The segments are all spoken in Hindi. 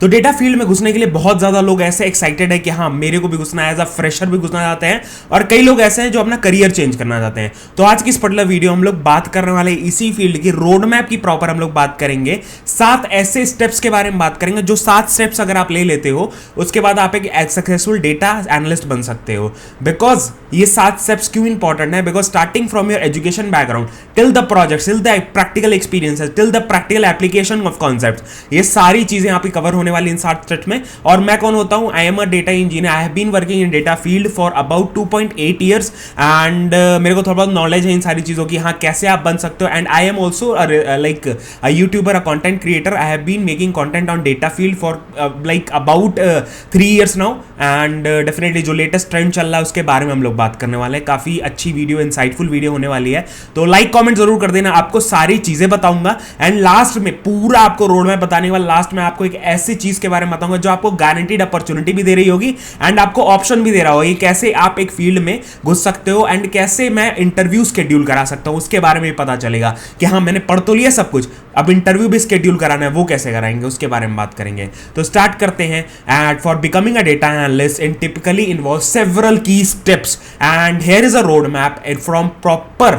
तो डेटा फील्ड में घुसने के लिए बहुत ज्यादा लोग ऐसे एक्साइटेड है कि हाँ मेरे को भी घुसना है, एज अ फ्रेशर भी घुसना चाहते हैं, और कई लोग ऐसे हैं जो अपना करियर चेंज करना चाहते हैं। तो आज की इस पर्टिकुलर वीडियो हम लोग बात करने वाले इसी फील्ड की रोड मैप की प्रॉपर हम लोग बात करेंगे। 7 ऐसे स्टेप्स के बारे में बात करेंगे जो 7 स्टेप्स अगर आप ले लेते हो उसके बाद आप एक सक्सेसफुल डेटा एनालिस्ट बन सकते हो। बिकॉज ये 7 स्टेप्स क्यों इंपॉर्टेंट है? Because starting from your education background till the project, till the practical experiences, till the practical application of concept, ये सारी चीजें यहाँ पे कवर होने वाली इन 7 स्टेप्स में। और मैं कौन होता हूं? I am a data engineer. I have been working in data field for about 2.8 years and मेरे को थोड़ा बहुत नॉलेज है इन सारी चीजों की, हाँ कैसे आप बन सकते हो। And I am also like a YouTuber, a content creator. I have been making content on data field for like about 3 years now. And definitely जो लेटेस्ट ट्रेंड चल रहा है उसके बारे में हम लोग बात करने वाले हैं। काफी अच्छी वीडियो, इंसाइटफुल वीडियो होने वाली है, तो लाइक कमेंट जरूर कर देना। आपको सारी चीजें बताऊंगा एंड लास्ट में पूरा आपको रोड मैप बताने वाला, लास्ट में आपको एक ऐसी चीज के बारे में बताऊंगा जो आपको गारंटीड अपॉर्चुनिटी भी दे रही होगी एंड आपको ऑप्शन भी दे रहा होगा कि कैसे आप एक फील्ड में घुस सकते हो एंड कैसे मैं इंटरव्यू शेड्यूल करा सकता हूं। उसके बारे में भी पता चलेगा कि हाँ मैंने पढ़ तो लिया सब कुछ, अब इंटरव्यू भी शेड्यूल कराना है, वो कैसे कराएंगे उसके बारे में बात करेंगे। तो स्टार्ट करते हैं। And for becoming a data analyst in typically involve several key steps and here is a road map from proper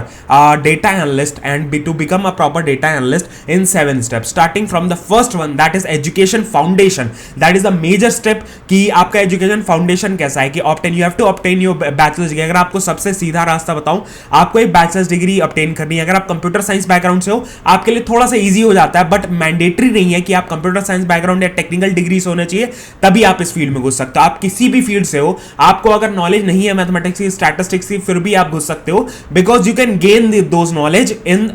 data analyst and to become a proper data analyst in 7 steps. Starting from the first one, that is education foundation. That is the major step कि आपका एजुकेशन फाउंडेशन कैसा है कि obtain, you have to obtain your bachelor's degree. अगर आपको सबसे सीधा रास्ता बताऊं, आपको एक बैचलर्स डिग्री ऑब्टेन करनी है। अगर आप कंप्यूटर साइंस बैकग्राउंड से हो आपके लिए थोड़ा सा इजी हो जाता है, बट मैंडेटरी नहीं है कि आप कंप्यूटर साइंस बैकग्राउंड या टेक्निकल डिग्री से होना चाहिए तभी आप इस फील्ड में घुस सकते हो। आप किसी भी फील्ड से हो, आपको अगर नॉलेज नहीं है मैथमेटिक्स की, स्टैटिस्टिक्स की, फिर भी आप घुस सकते हो। Because you can gain those knowledge in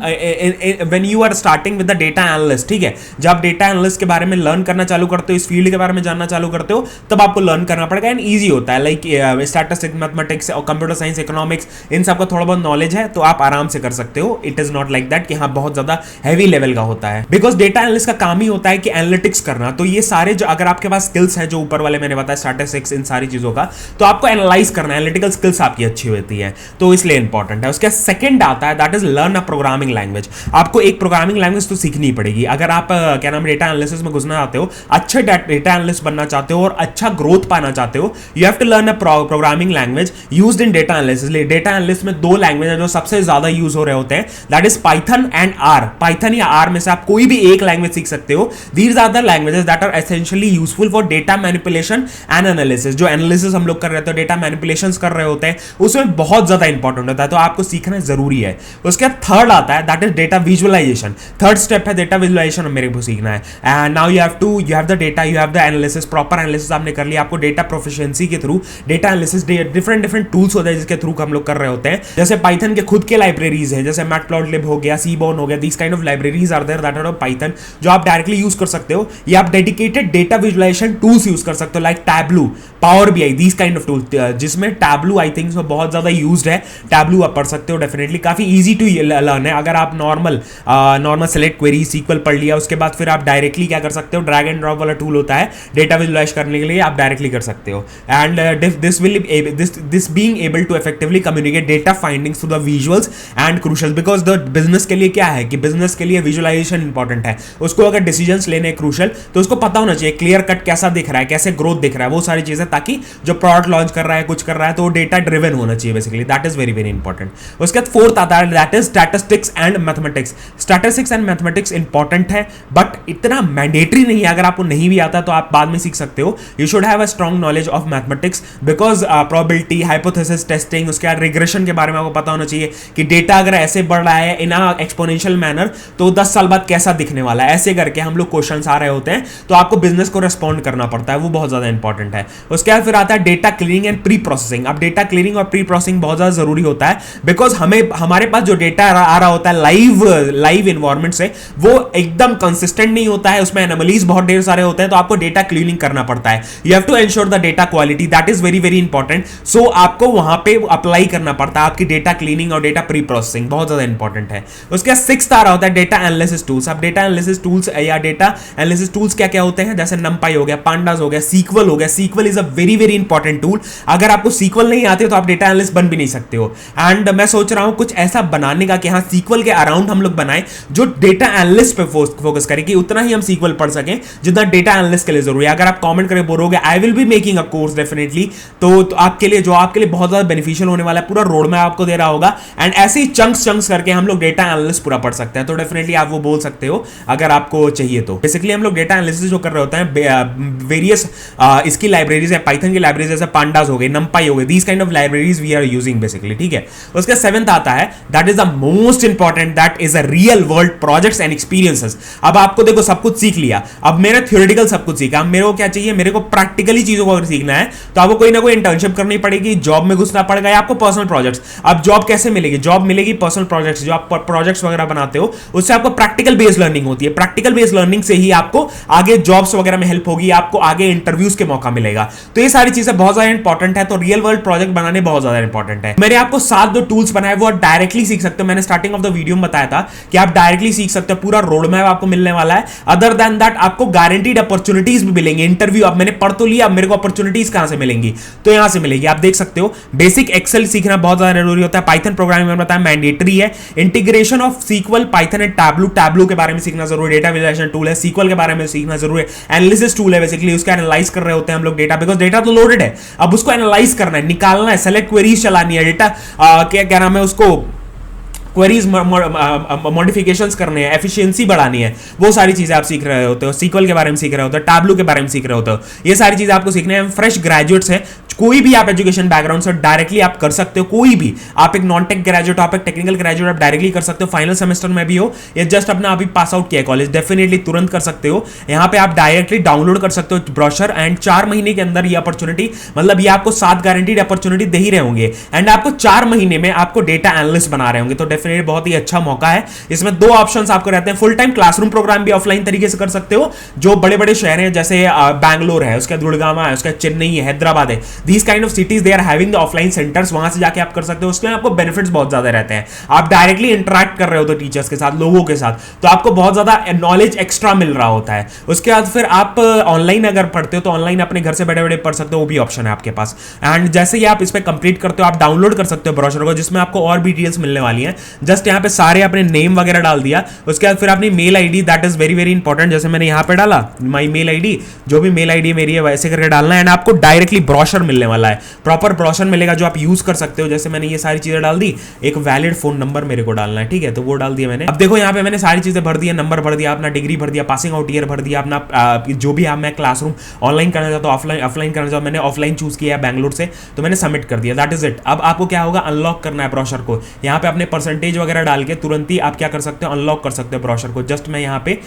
when you are starting with the data analyst. ठीक है, जब आप डेटा एनालिस्ट के बारे में लर्न करना चालू करते हो, इस फील्ड के बारे में जानना चालू करते हो, तब आपको लर्न करना पड़ेगा एंड ईजी होता है। लाइक स्टैटिस्टिक्स, मैथमेटिक्स और कंप्यूटर साइंस, इकोनॉमिक्स, इन सब का थोड़ा बहुत नॉलेज है तो आप आराम से कर सकते हो। It is not like that कि हाँ बहुत ज्यादा हैवी लेवल का होता है। बिकॉज डेटा एनालिस्ट का काम ही होता है कि एनालिटिक्स करना। तो ये सारे जो अगर आपके पास स्किल्स है जो ऊपर वाले मैंने बताया, स्टैटिस्टिक्स, इन सारी चीजों का, तो आपको एनालाइज करना है, एनालिटिकल स्किल्स आपकी अच्छी होती है, तो इसलिए इंपॉर्टेंट है। उसके सेकंड आता है that is learn a programming language. आपको एक प्रोग्रामिंग लैंग्वेज तो सीखनी पड़ेगी अगर आप क्या नाम डेटा एनालिसिस में घुसना चाहते हो, अच्छे डेटा एनालिस्ट बनना चाहते हो और अच्छा ग्रोथ पाना चाहते हो। You have to learn a programming language used in data analysis. Data analyst में 2 लैंग्वेज है जो सबसे ज्यादा यूज हो रहे होते हैं, that is Python and R. Python या आर में से आप कोई भी एक लैंग्वेज सीख सकते हो। These are the languages that are essentially useful for data manipulation and analysis. जो एनालिसिस हम लोग कर रहे होते हैं, डेटा मैनिपुलेशंस कर रहे होते हैं, उसमें बहुत ज्यादा इंपॉर्टेंट होता है, तो आपको सीखना जरूरी है। उसके बाद थर्ड आता है that is data visualisation. Third step है डेटा विजुअलाइजेशन, मेरे को सीखना है। And now you have the data, you have the analysis, proper analysis आपने कर लिया। आपको डेटा प्रोफिशिएंसी के through data analysis, different tools होते हैं जिसके थ्रू हम लोग कर रहे होते हैं। जैसे पाइथन के खुद के लाइब्रेरीज है, जैसे मैटप्लॉटलिब हो गया, सीबोर्न हो गया, this kind of libraries are there that are of Python, जो आप डायरेक्टली यूज कर सकते हो। या आप dedicated data visualisation tools use कर सकते हो, like Tableau, Power BI, this kind of tools, जिसमें टैब्लू आई थिंक बहुत ज्यादा यूज्ड है। टैब्लू आप पढ़ सकते हो, डेफिनेटली काफी इजी टू लर्न है। अगर आप नॉर्मल सेलेक्ट क्वेरी SQL पढ़ लिया, उसके बाद फिर आप डायरेक्टली क्या कर सकते हो, ड्रैग एंड ड्रॉप वाला टूल होता है डेटा विजुअलाइज करने के लिए, आप डायरेक्टली कर सकते हो। And this being able to effectively communicate data findings to the visuals and crucial. Because the business के लिए क्या है कि बिजनेस के लिए विजुअलाइजेशन इंपॉर्टेंट है। उसको अगर डिसीजंस लेने क्रूशियल तो उसको पता होना चाहिए क्लियर कट कैसा दिख रहा है, कैसे ग्रोथ दिख रहा है, वो सारी चीजें, ताकि जो प्रोडक्ट लॉन्च कर रहा है, कुछ कर रहा है, तो डेटा ड्रिवन होना चाहिए basically. That is very very important. उसके बाद फोर्थ आता है that is statistics and mathematics. Statistics and mathematics important है बट इतना मैंडेटरी नहीं है। अगर आपको नहीं भी आता तो आप बाद में सीख सकते हो। You should have a strong knowledge of mathematics because probability, hypothesis testing, उसके बाद रिग्रेशन के बारे में आपको पता होना चाहिए कि डेटा अगर ऐसे बढ़ रहा है इन अ एक्सपोनेंशियल मैनर तो 10 साल बाद कैसा दिखने वाला है, ऐसे करके हम लोग क्वेश्चंस आ रहे होते हैं, तो आपको बिजनेस को रिस्पॉन्ड करना पड़ता है, वो बहुत ज्यादा इंपॉर्टेंट है। उसके बाद फिर आता है data cleaning and pre processing. अब डेटा क्लीनिंग और प्री प्रोसेसिंग बहुत ज्यादा जरूरी होता है बिकॉज हमारे पास जो डेटा आ रहा होता है लाइव इन्वायरमेंट से, वो एकदम कंसिस्टेंट नहीं होता है, उसमें एनोमलीज बहुत ढेर सारे होते हैं, तो आपको डेटा क्लीनिंग करना पड़ता है। You have to ensure the data quality, that is very very important. So आपको वहां पे अप्लाई करना पड़ता है आपकी डेटा क्लीनिंग और डेटा प्री प्रोसेसिंग, बहुत ज्यादा इंपॉर्टेंट है। उसके बाद सिक्स्थ आ रहा होता है डेटा एनालिसिस टूल्स। अब डेटा एनालिसिस टूल्स या डेटा एनालिसिस टूल्स क्या क्या होते हैं, जैसे नंपाई हो गया, पांडास हो गया, सीक्वल हो गया। SQL is a very very important tool. अगर आपको सीक्वल नहीं आते तो आप डेटा एनालिस्ट बन भी नहीं सकते हो। एंड मैं सोच रहा हूं कुछ ऐसा बनाने का कि हाँ सीक्वल के अराउंड हम लोग बनाए जो डेटा एनालिस्ट पे पे फोकस करें कि उतना ही हम सीक्वल पढ़ सकें जितना डेटा एनालिस्ट के लिए जरूरी है। अगर आप कमेंट करके बोलोगे I will be making a course definitely, तो आपके लिए बहुत ज्यादा बेनिफिशियल होने वाला है, पूरा रोड मैप आपको दे रहा होगा। एंड ऐसे ही चंक्स करके हम लोग डेटा एनालिस्ट पूरा पढ़ सकते हैं। तो डेफिनेटली आप वो बोल सकते हो अगर आपको चाहिए तो। बेसिकली हम लोग डेटा एनालिसिस जो कर रहे होते हैं वेरियस इसकी लाइब्रेरीज है, पाइथन की लाइब्रेरीज जैसे पांडास हो गई, नंपाई हो गई, these kind of libraries we are using basically, ठीक है। उसके 7th आता है that is the most important, that is a real world projects and experiences. अब आपको देखो सब कुछ सीख लिया, अब मैंने थ्योरेटिकल सब कुछ सीखा, अब मेरे को क्या चाहिए, मेरे को प्रैक्टिकली चीजों को अगर सीखना है तो आपको कोई ना कोई इंटर्नशिप करनी पड़ेगी, जॉब में घुसना पड़ेगा या आपको पर्सनल प्रोजेक्ट्स। अब जॉब कैसे मिलेगी, जॉब मिलेगी पर्सनल प्रोजेक्ट्स, जो आप प्रोजेक्ट्स वगैरह बनाते हो उससे आपको प्रैक्टिकल बेस्ड लर्निंग होती है। प्रैक्टिकल बेस्ड लर्निंग से ही आपको आगे जॉब्स वगैरह में हेल्प होगी, आपको आगे इंटरव्यूज के मौका मिलेगा। तो ये सारी चीजें बहुत ज्यादा इंपॉर्टेंट है। तो रियल वर्ल्ड प्रोजेक्ट बनाने बहुत ज्यादा इंपॉर्टेंट है। मैंने आपको 7 जो टूल्स बनाए वो डायरेक्टली सीख सकते हो। मैंने स्टार्टिंग ऑफ द वीडियो में बताया था कि आप डायरेक्टली सीख सकते हो, पूरा रोड मैप आपको मिलने वाला है। अदर देन दैट आपको गारंटीड अपॉर्चुनिटीज भी मिलेंगे। इंटरव्यू अब मैंने पढ़ तो लिया, अब मेरे को अपॉर्चुनिटीज कहां से मिलेंगी, तो यहां से मिलेगी। आप देख सकते हो बेसिक एक्सेल सीखना बहुत ज्यादा जरूरी होता है। पाइथन प्रोग्रामिंग में बताया मैंडेटरी है। Integration of SQL, Python and Tableau के बारे में सीखना जरूरी है। डेटा विजुअलाइजेशन टूल है, सीक्वल के बारे में सीखना जरूरी है। एनालिसिस टूल है, बेसिकली उसका एनालाइज कर रहे होते हैं हम लोग डेटा, बिकॉज डेटा तो लोडेड है, अब उसको एनालाइज करना है, निकालना है, सेलेक्ट क्वेरीज चलानी है, डेटा क्या नाम है उसको, क्वेरीज मॉडिफिकेशंस करने हैं, एफिशिएंसी बढ़ानी है, वो सारी चीजें आप सीख रहे होते हो। सीक्वल के बारे में सीख रहे होते हो, टैब्लू के बारे में सीख रहे होते हो, ये सारी चीजें आपको सीखने हैं। फ्रेश ग्रेजुएट्स हैं, कोई भी आप एजुकेशन बैकग्राउंड से डायरेक्टली आप कर सकते हो, कोई भी, आप एक नॉन टेक ग्रेजुएट, आप एक टेक्निकल ग्रेजुएट, आप डायरेक्टली कर सकते हो। फाइनल सेमेस्टर में भी हो या जस्ट अपना अभी पास आउट किया कॉलेज, डेफिनेटली तुरंत कर सकते हो। यहाँ पे आप डायरेक्टली डाउनलोड कर सकते हो ब्रोशर, एंड 4 महीने के अंदर ये अपॉर्चुनिटी, मतलब ये आपको 7 गारंटीड अपॉर्चुनिटी दे ही रहे होंगे, एंड आपको 4 महीने में आपको डेटा एनालिस्ट बना रहे होंगे। तो डेफिनेटली बहुत ही अच्छा मौका है। इसमें 2 ऑप्शंस आपको रहते हैं, फुल टाइम क्लासरूम प्रोग्राम भी ऑफलाइन तरीके से कर सकते हो, जो बड़े बड़े शहर हैं जैसे बैंगलोर है, उसका गुड़गांव है, उसका चेन्नई है, हैदराबाद है, these kind of cities they are having the offline centres, वहां से जाके आप कर सकते हो। उसके आपको बेनिफिट्स बहुत ज्यादा रहते हैं, आप डायरेक्टली इंटरेक्ट कर रहे हो तो टीचर्स के साथ, लोगों के साथ, तो आपको बहुत ज्यादा नॉलेज एक्स्ट्रा मिल रहा होता है। उसके बाद फिर आप ऑनलाइन अगर पढ़ते हो तो ऑनलाइन अपने घर से बैठे बैठे पढ़ सकते हो, वो भी ऑप्शन है आपके पास। एंड जैसे ही आप इस पे कंप्लीट करते हो, आप डाउनलोड कर सकते हो ब्रोशर को, जिसमें आपको और भी डिटेल्स मिलने वाली हैं। जस्ट यहाँ पे सारे अपने नेम वगैरह डाल दिया, उसके बाद फिर अपनी mail ID, that is very very important, जैसे मैंने यहाँ पे डाला माई मेल आईडी, जो भी मेल आईडी मेरी है वैसे करके डालना है, एंड आपको डायरेक्टली ब्रोशर मिलने वाला है, प्रॉपर ब्रोशर मिलेगा जो आप यूज कर सकते हो। जैसे मैंने ये सारी चीजें डाल दी, एक वैलिड फोन नंबर मेरे को डालना है, ठीक है, तो वो डाल दिया मैंने। अब देखो यहाँ पे मैंने सारी चीजें भर दी है, नंबर भर दिया, अपना डिग्री भर दिया, पासिंग आउट ईयर भर दिया, अपना जो भी मैं क्लासरूम ऑनलाइन करना चाहता हूँ, ऑफलाइन करना चाहता हूँ, मैंने ऑफलाइन चूज किया बैंगलोर से, तो मैंने सबमिट कर दिया, दैट इज इट। अब आपको क्या होगा, अनलॉक करना है ब्रोशर को। यहाँ पे अपने परसेंटेज वगैरह डाल के तुरंत ही आप क्या कर सकते हो, अनलॉक कर सकते हो ब्रोशर को। जस्ट मैं यहाँ पे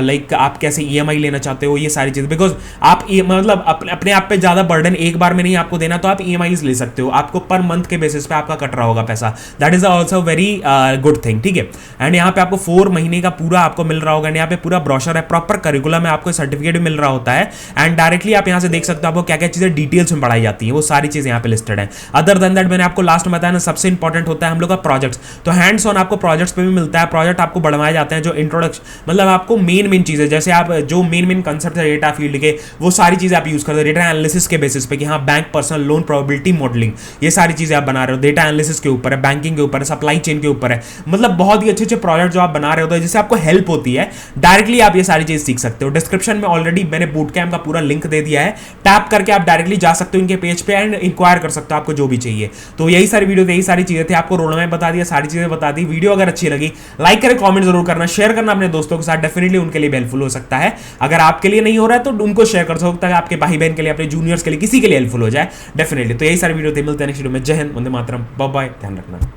लाइक आप कैसे EMI लेना चाहते हो, ये सारी चीजें, बिकॉज आप मतलब अपने आप पे ज्यादा बर्डन एक बार में नहीं आपको देना, तो आप EMIs ले सकते हो, आपको पर मंथ के बेसिस पे आपका कट रहा होगा पैसा, that is also very good thing, ठीक है। एंड यहाँ पे आपको 4 महीने का पूरा आपको मिल रहा होगा, यहाँ पे पूरा ब्रोशर है, प्रॉपर करिकुलम है, आपको सर्टिफिकेट भी मिल रहा होता है, एंड डायरेक्टली आप यहाँ से देख सकते हो आपको क्या क्या चीजें डिटेल्स में पढ़ाई जाती है, वो सारी चीजें यहाँ पे लिस्टेड है। अदर देन दैट मैंने आपको लास्ट में बताया ना, सबसे इंपॉर्टेंट होता है हम लोग का प्रोजेक्ट्स, तो हैंड्स ऑन आपको प्रोजेक्ट्स पे भी मिलता है, प्रोजेक्ट आपको बढ़वाए जाते हैं, जो इंट्रोडक्शन मतलब आपको मेन चीजें, जैसे आप जो मेन कंसेप्ट है डेटा फील्ड के, वो सारी चीजें आप यूज करते हो डेटा एनालिसिस के बेसिस पे, कि हाँ bank personal loan probability modelling, ये सारी चीजें आप बना रहे हो, डेटा एनालिसिस के ऊपर है, बैंकिंग के ऊपर है, सप्लाई चेन के ऊपर है, मतलब बहुत ही अच्छे प्रोजेक्ट जो आप बना रहे हो, जिससे आपको हेल्प होती है, डायरेक्टली आप ये सारी चीज सीख सकते हो। डिस्क्रिप्शन में ऑलरेडी मैंने बूट कैम्प का पूरा लिंक दे दिया है, टैप करके आप डायरेक्टली जा सकते हो इनके पेज पे एंड इंक्वायर कर सकते हो आपको जो भी चाहिए। तो यही सारी वीडियो थी, यही सारी चीजें थी, आपको रोड मैप बता दिया, सारी चीजें बता दी। वीडियो अगर अच्छी लगी लाइक करें, कमेंट जरूर करना, शेयर करना अपने दोस्तों के साथ, डेफिनेटली उनके लिए हेल्पफुल हो सकता है। अगर आपके लिए नहीं हो रहा है तो उनको शेयर कर सकता है, आपके भाई बहन के लिए, अपने जूनियर्स के लिए, किसी के लिए हेल्पफुल हो जाए डेफिनेटली। तो यही सारी वीडियो थी, मिलते हैं नेक्स्ट वीडियो में। जय हिंद, वंदे मातरम, बाय बाय, ध्यान रखना।